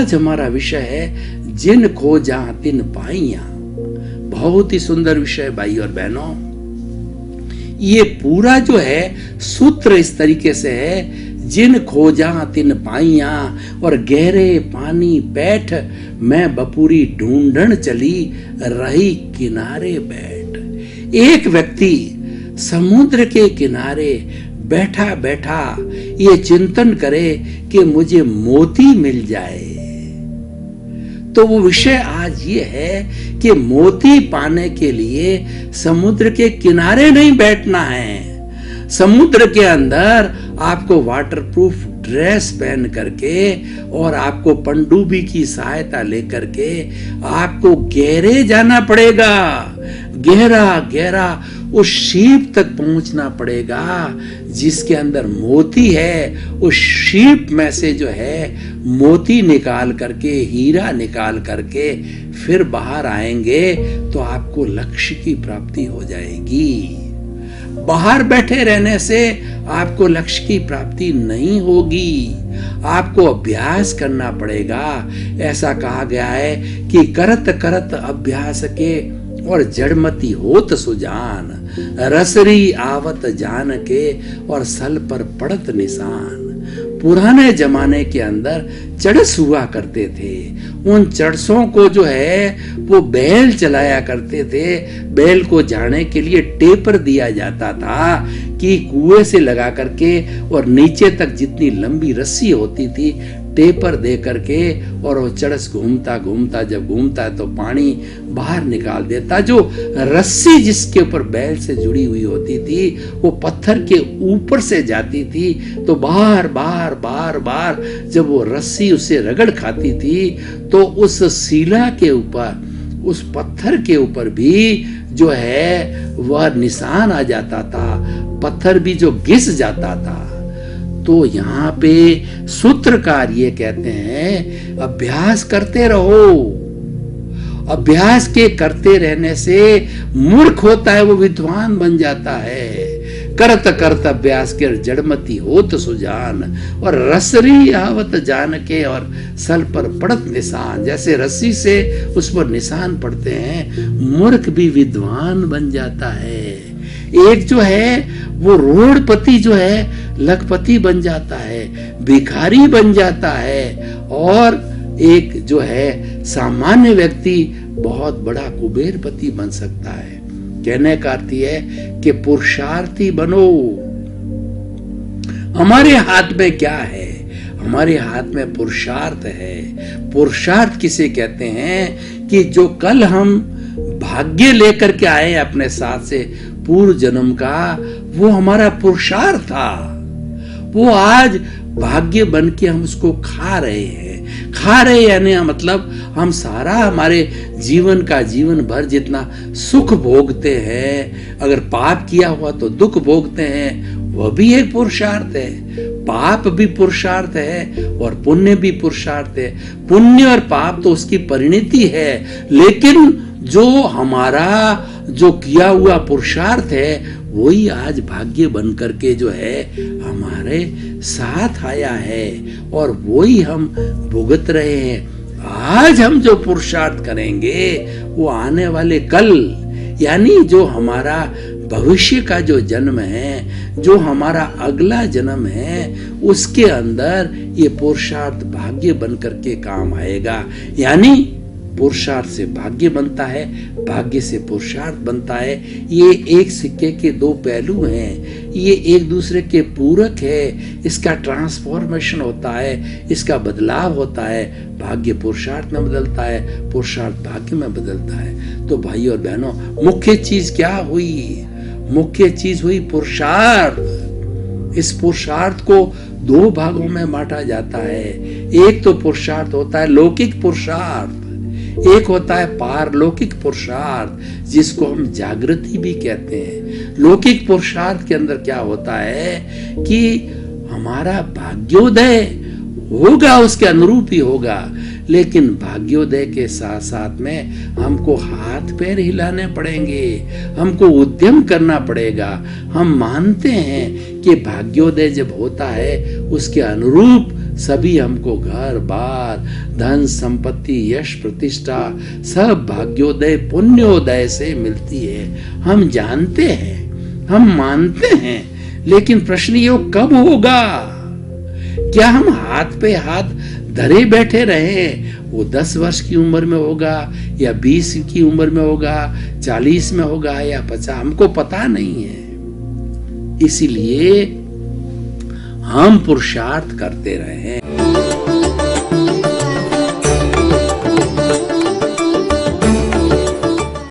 आज हमारा विषय है जिन खोजा तिन पाइया। बहुत ही सुंदर विषय भाई और बहनों। ये पूरा जो है सूत्र इस तरीके से है, जिन खोजा तिन पाइया और गहरे पानी बैठ, मैं बपूरी ढूंढन चली रही किनारे बैठ। एक व्यक्ति समुद्र के किनारे बैठा बैठा ये चिंतन करे कि मुझे मोती मिल जाए। तो वो विषय आज ये है कि मोती पाने के लिए समुद्र के किनारे नहीं बैठना है। समुद्र के अंदर आपको वाटरप्रूफ ड्रेस पहन करके और आपको पनडुब्बी की सहायता लेकर के आपको गहरे जाना पड़ेगा। गहरा गहरा उस शीप तक पहुंचना पड़ेगा जिसके अंदर मोती है। उस शीप में से जो है मोती निकाल करके, हीरा निकाल करके फिर बाहर आएंगे तो आपको लक्ष्य की प्राप्ति हो जाएगी। बाहर बैठे रहने से आपको लक्ष्य की प्राप्ति नहीं होगी। आपको अभ्यास करना पड़ेगा। ऐसा कहा गया है कि करत करत अभ्यास के और जड़मती होत सुजान, रसरी आवत जान के और सल पर पड़त निशान। पुराने जमाने के अंदर चड़स हुआ करते थे। उन चड़सों को जो है वो बैल चलाया करते थे। बैल को जाने के लिए टेपर दिया जाता था कि कुएं से लगा करके और नीचे तक जितनी लंबी रस्सी होती थी टेपर दे करके, और वो चड़स घूमता घूमता जब घूमता है तो पानी बाहर निकाल देता। जो रस्सी जिसके ऊपर बैल से जुड़ी हुई होती थी वो पत्थर के ऊपर से जाती थी, तो बार बार बार बार जब वो रस्सी उसे रगड़ खाती थी तो उस शिला के ऊपर, उस पत्थर के ऊपर भी जो है वह निशान आ जाता था। पत्थर भी जो घिस जाता था। तो यहाँ पे सूत्रकार ये कहते हैं अभ्यास करते रहो। अभ्यास के करते रहने से मूर्ख होता है वो विद्वान बन जाता है। करत करत अभ्यास के जड़मती होत सुजान, और रसरी आवत जान के और सल पर पड़त निशान। जैसे रस्सी से उस पर निशान पड़ते हैं, मूर्ख भी विद्वान बन जाता है। एक जो है वो रोडपति जो है लखपति बन जाता है, भिखारी बन जाता है, और एक जो है सामान्य व्यक्ति बहुत बड़ा कुबेरपति बन सकता है। कहने का अर्थ है कि पुरुषार्थी बनो। हमारे हाथ में क्या है? हमारे हाथ में पुरुषार्थ है। पुरुषार्थ किसे कहते हैं कि जो कल हम भाग्य लेकर के आए अपने साथ से पूर्व जन्म का, वो हमारा पुरुषार्थ था। वो आज भाग्य बन के हम उसको खा रहे हैं। खा रहे यानी मतलब हम सारा हमारे जीवन का जीवन भर जितना सुख भोगते हैं, अगर पाप किया हुआ तो दुख भोगते हैं, वह भी एक पुरुषार्थ है। पाप भी पुरुषार्थ है और पुण्य भी पुरुषार्थ है। पुण्य और पाप तो उसकी परिणति है, लेकिन जो हमारा जो किया हुआ पुरुषार्थ है वही आज भाग्य बन करके जो है हमारे साथ आया है और वही हम भुगत रहे हैं। आज हम जो पुरुषार्थ करेंगे वो आने वाले कल, यानी जो हमारा भविष्य का जो जन्म है, जो हमारा अगला जन्म है, उसके अंदर ये पुरुषार्थ भाग्य बन करके काम आएगा। यानी पुरुषार्थ से भाग्य बनता है, भाग्य से पुरुषार्थ बनता है। ये एक सिक्के के दो पहलू हैं, ये एक दूसरे के पूरक है। इसका ट्रांसफॉर्मेशन होता है, इसका बदलाव होता है। भाग्य पुरुषार्थ में बदलता है, पुरुषार्थ भाग्य में बदलता है। तो भाई और बहनों, मुख्य चीज क्या हुई? मुख्य चीज हुई पुरुषार्थ। इस पुरुषार्थ को दो भागों में बांटा जाता है। एक तो पुरुषार्थ होता है लौकिक पुरुषार्थ, एक होता है पारलौकिक पुरुषार्थ, जिसको हम जागृति भी कहते हैं। लौकिक पुरुषार्थ के अंदर क्या होता है कि हमारा भाग्योदय होगा, उसके अनुरूप ही होगा, लेकिन भाग्योदय के साथ साथ में हमको हाथ पैर हिलाने पड़ेंगे, हमको उद्यम करना पड़ेगा। हम मानते हैं कि भाग्योदय जब होता है उसके अनुरूप सभी हमको घर बार धन संपत्ति यश प्रतिष्ठा सब भाग्योदय पुण्योदय से मिलती है। हम जानते हैं, हम मानते हैं, लेकिन प्रश्न ये कब होगा? क्या हम हाथ पे हाथ धरे बैठे रहे? वो 10 वर्ष की उम्र में होगा या 20 की उम्र में होगा, 40 में होगा या 50, हमको पता नहीं है। इसीलिए हम पुरुषार्थ करते रहे,